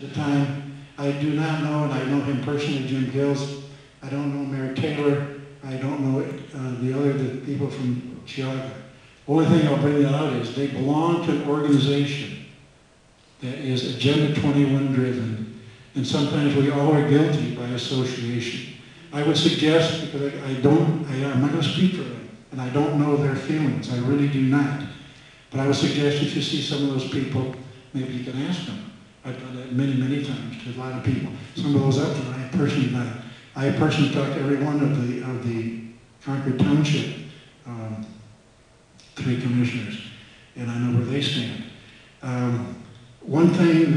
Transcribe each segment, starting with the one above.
the time. I do not know, and I know him personally, Jim Gills. I don't know Mayor Taylor. I don't know the people from Geauga. Only thing I'll bring out is they belong to an organization that is Agenda 21 driven, and sometimes we all are guilty by association. I would suggest, because I'm not going to speak for them, and I don't know their feelings, I really do not. But I would suggest if you see some of those people, maybe you can ask them. I've done that many, many times to a lot of people. Some of those up there, I personally talked to every one of the Concord Township 3 commissioners, and I know where they stand. One thing,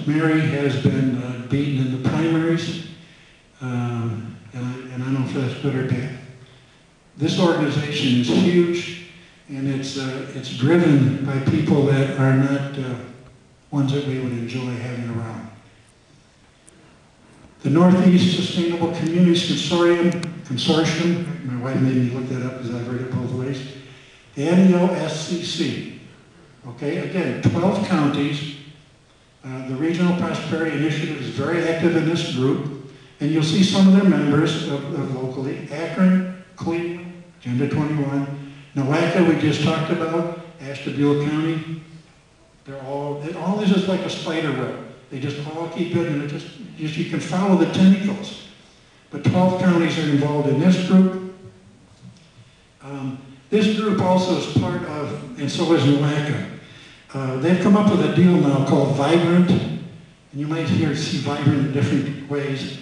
Mary has been beaten in the primaries, and I don't know if that's good or bad. This organization is huge, and it's driven by people that are not ones that we would enjoy having around. The Northeast Sustainable Communities Consortium, my wife made me look that up because I've heard it both ways. The NEOSCC, okay, again, 12 counties. The Regional Prosperity Initiative is very active in this group, and you'll see some of their members of locally. Akron, Cleveland, Agenda 21, Nowaka we just talked about, Ashtabula County. They're all this is like a spider web. They just all keep it, and you can follow the tentacles. But 12 counties are involved in this group. This group also is part of, and so is Nowaka. They've come up with a deal now called Vibrant, and you might see Vibrant in different ways.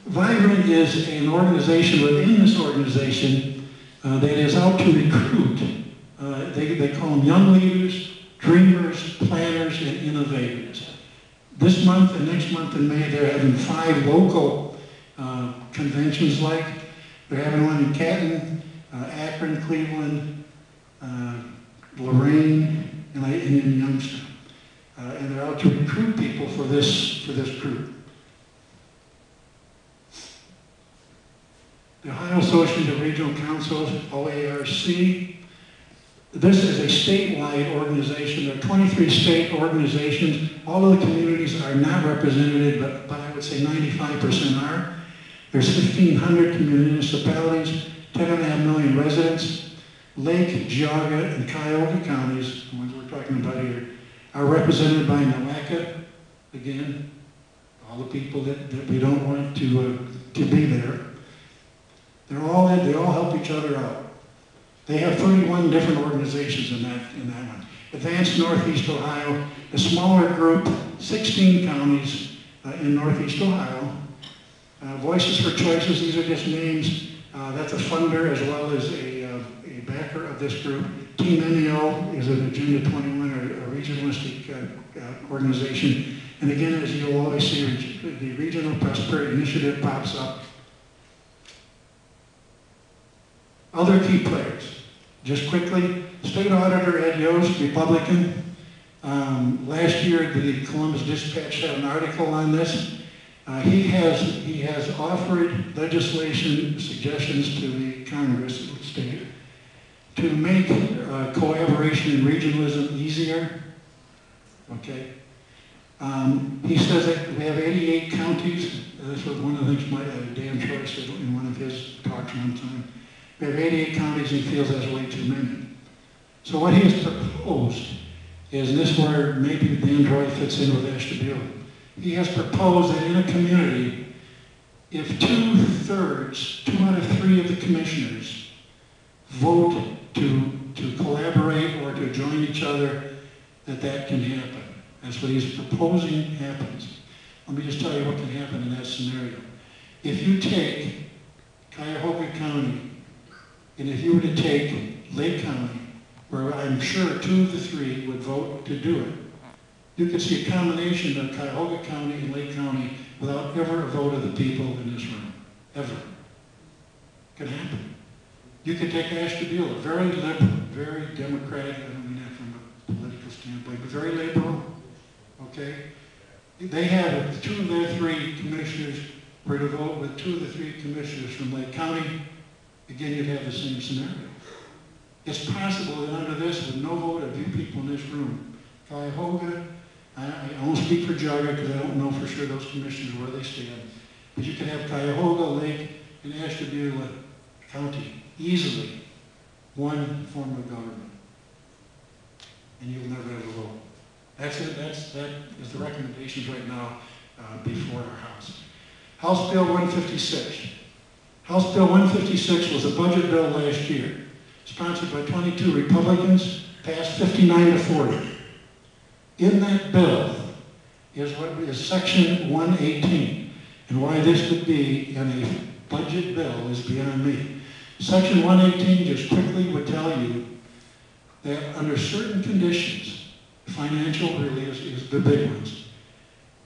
Vibrant is an organization within this organization that is out to recruit. They call them young leaders, dreamers, planners, and innovators. This month and next month in May, they're having 5 local conventions like. They're having one in Canton, Akron, Cleveland, Lorraine, and in Youngstown. And they're out to recruit people for this group. The Ohio Association of Regional Councils, OARC. This is a statewide organization. There are 23 state organizations. All of the communities are not represented, but I would say 95% are. There's 1,500 municipalities, 10.5 million residents. Lake, Geauga, and Cuyahoga counties, the ones we're talking about here, are represented by Nowaka. Again, all the people that we don't want to be there. They all help each other out. They have 31 different organizations in that one. Advanced Northeast Ohio, a smaller group, 16 counties in Northeast Ohio. Voices for Choices, these are just names. That's a funder as well as a backer of this group. Team NEO is an Agenda 21 or a regionalistic organization. And again, as you'll always see, the Regional Prosperity Initiative pops up. Other key players. Just quickly, State Auditor Ed Yost, Republican. Last year, the Columbus Dispatch had an article on this. He has offered legislation suggestions to the Congress of the state to make collaboration and regionalism easier. Okay. He says that we have 88 counties. This was one of the things Dan Troy said in one of his talks one time. We have 88 counties, and he feels that's way too many. So what he has proposed is, and this is where maybe Dan Troy fits in with Ashtabula. He has proposed that in a community, if 2/3, 2 out of 3 of the commissioners vote to collaborate or to join each other, that can happen. That's what he's proposing happens. Let me just tell you what can happen in that scenario. If you take Cuyahoga County, and if you were to take Lake County, where I'm sure 2 of the 3 would vote to do it, you could see a combination of Cuyahoga County and Lake County without ever a vote of the people in this room. Ever. Can happen. You could take Ashtabula, very liberal, very democratic, I don't mean that from a political standpoint, but very liberal, okay? They have 2 of their 3 commissioners were to vote with 2 of the 3 commissioners from Lake County. Again, you'd have the same scenario. It's possible that under this, with no vote of you people in this room, Cuyahoga, I won't speak for Jaga because I don't know for sure those commissioners where they stand. But you can have Cuyahoga, Lake, and Ashtabula County easily one form of government, and you'll never have a vote. That's it. That is the recommendations right now before our House. House Bill 156. House Bill 156 was a budget bill last year, sponsored by 22 Republicans, passed 59 to 40. In that bill is what is Section 118, and why this would be in a budget bill is beyond me. Section 118 just quickly would tell you that under certain conditions, financial really is the big ones,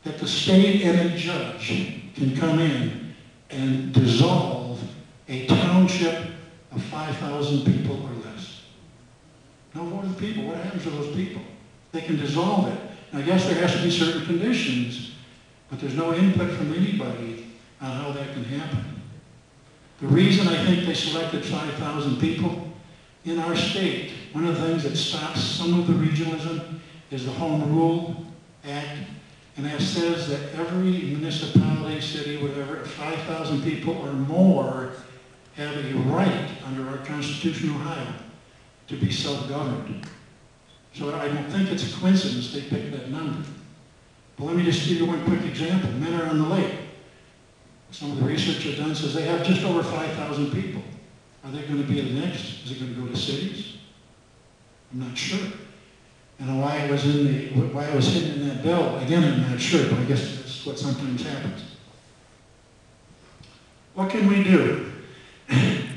that the state and a judge can come in and dissolve a township of 5,000 people or less. No vote of the people. What happens to those people? They can dissolve it. Now, yes, there has to be certain conditions, but there's no input from anybody on how that can happen. The reason I think they selected 5,000 people, in our state, one of the things that stops some of the regionalism is the Home Rule Act, and that says that every municipality, city, whatever, 5,000 people or more have a right under our Constitution of Ohio to be self-governed. So I don't think it's a coincidence they picked that number. But let me just give you one quick example. Mentor on the Lake. Some of the research I've done says they have just over 5,000 people. Are they going to be the next? Is it going to go to cities? I'm not sure. And why it was hidden in that bill, again, I'm not sure, but I guess that's what sometimes happens. What can we do?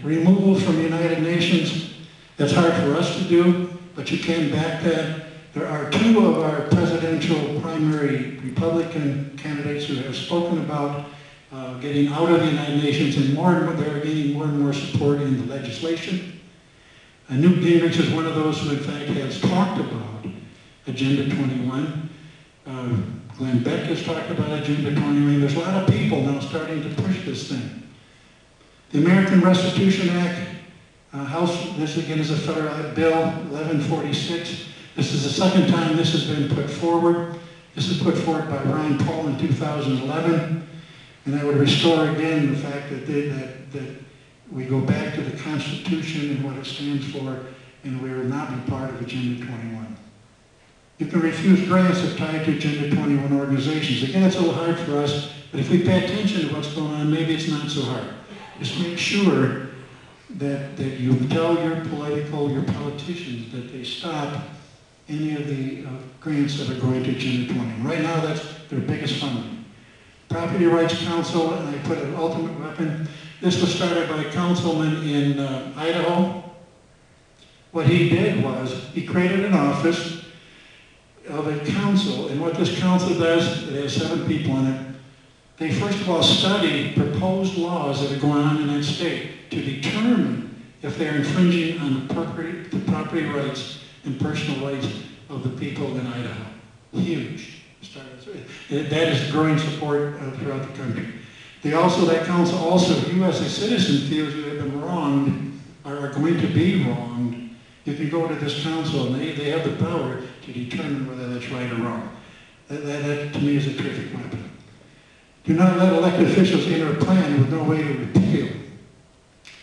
Removal from the United Nations, that's hard for us to do, but you can back that. There are two of our presidential primary Republican candidates who have spoken about getting out of the United Nations, and they're gaining more and more support in the legislation. Newt Gingrich is one of those who, in fact, has talked about Agenda 21. Glenn Beck has talked about Agenda 21. There's a lot of people now starting to push this thing. The American Restitution Act, this again is a federal bill, 1146. This is the second time this has been put forward. This is put forward by Ron Paul in 2011. And that would restore again the fact that we go back to the Constitution and what it stands for, and we are not be part of Agenda 21. You can refuse grants that tie to Agenda 21 organizations. Again, it's a little hard for us, but if we pay attention to what's going on, maybe it's not so hard. Just make sure that you tell your politicians that they stop any of the grants that are going to Agenda 21. Right now, that's their biggest funding. Property Rights Council, and I put an ultimate weapon. This was started by a councilman in Idaho. What he did was he created an office of a council, and what this council does, it has 7 people in it. They first of all study proposed laws that are going on in that state to determine if they're infringing on the property rights and personal rights of the people in Idaho. Huge. That is growing support throughout the country. That council also, you as a citizen feels you have been wronged or are going to be wronged, you can go to this council and they have the power to determine whether that's right or wrong. That to me is a terrific weapon. Do not let elected officials enter a plan with no way to repeal.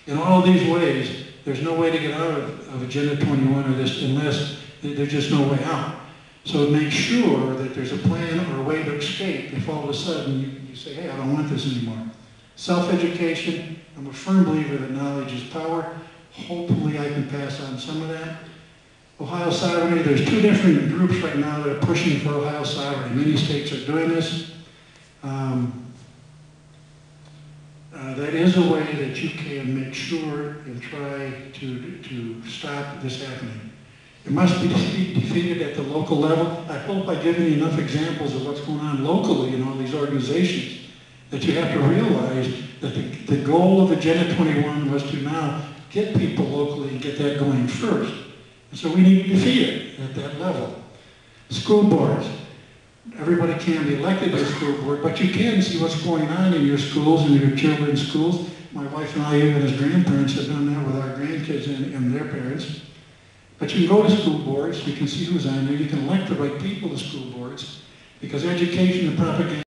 In all of these ways, there's no way to get out of Agenda 21 or this unless there's just no way out. So make sure that there's a plan or a way to escape if all of a sudden you say, hey, I don't want this anymore. Self-education, I'm a firm believer that knowledge is power. Hopefully I can pass on some of that. Ohio sovereignty, there's 2 different groups right now that are pushing for Ohio sovereignty. Many states are doing this. That is a way that you can make sure and try to stop this happening. It must be defeated at the local level. I hope by giving you enough examples of what's going on locally in all these organizations that you have to realize that the goal of Agenda 21 was to now get people locally and get that going first. And so we need to defeat it at that level. School boards. Everybody can be elected to a school board, but you can see what's going on in your schools and your children's schools. My wife and I, even as grandparents, have done that with our grandkids and their parents. But you can go to school boards, you can see who's on there, you can elect the right people to school boards, because education and propaganda